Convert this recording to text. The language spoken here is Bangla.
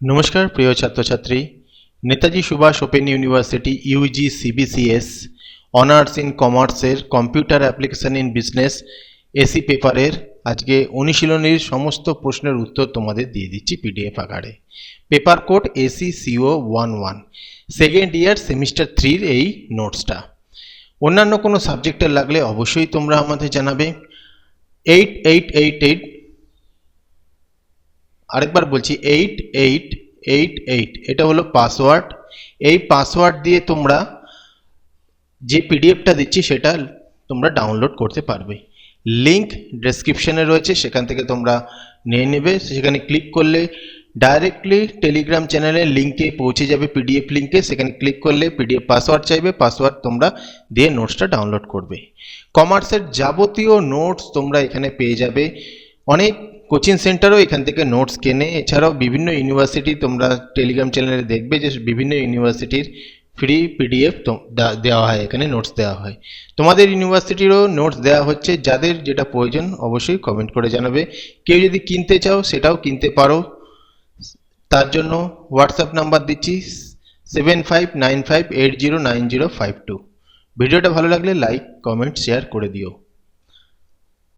নমস্কার প্রিয় ছাত্রছাত্রী, Netaji Subhash Open University UG CBCS honours in কমার্সের computer application in business AC পেপারের আজকে অনুশীলনীর সমস্ত প্রশ্নের উত্তর তোমাদের দিয়ে দিচ্ছি পিডিএফ আকারে। Paper code AC CO11 second year semester 3-র এই নোটসটা। অন্যান্য কোনো সাবজেক্টের লাগলে অবশ্যই তোমরা আমাদের জানাবে। 8888 আরেকবার বলছি 8888 এটা হলো পাসওয়ার্ড। এই পাসওয়ার্ড দিয়ে তোমরা যে পিডিএফটা দিচ্ছি সেটা তোমরা ডাউনলোড করতে পারবে। লিংক ডেসক্রিপশনে রয়েছে, সেখান থেকে তোমরা নিয়ে নেবে। সেখানে ক্লিক করলে ডাইরেক্টলি টেলিগ্রাম চ্যানেলের লিঙ্কে পৌঁছে যাবে, পিডিএফ লিঙ্কে। সেখানে ক্লিক করলে পিডিএফ পাসওয়ার্ড চাইবে, পাসওয়ার্ড তোমরা দিয়ে নোটসটা ডাউনলোড করবে। কমার্সের যাবতীয় নোটস তোমরা এখানে পেয়ে যাবে। অনেক কোচিং সেন্টারও এখান থেকে নোটস কেনে। এছাড়াও বিভিন্ন ইউনিভার্সিটি তোমরা টেলিগ্রাম চ্যানেলে দেখবে যে বিভিন্ন ইউনিভার্সিটির ফ্রি পিডিএফ দেওয়া হয়, এখানে নোটস দেওয়া হয়। তোমাদের ইউনিভার্সিটিরও নোটস দেওয়া হচ্ছে। যাদের যেটা প্রয়োজন অবশ্যই কমেন্ট করে জানাবে। কেউ যদি কিনতে চাও সেটাও কিনতে পারো। তার জন্য হোয়াটসঅ্যাপ নাম্বার দিচ্ছি 7595809052। ভিডিওটা ভালো লাগলে লাইক, কমেন্ট, শেয়ার করে দিও।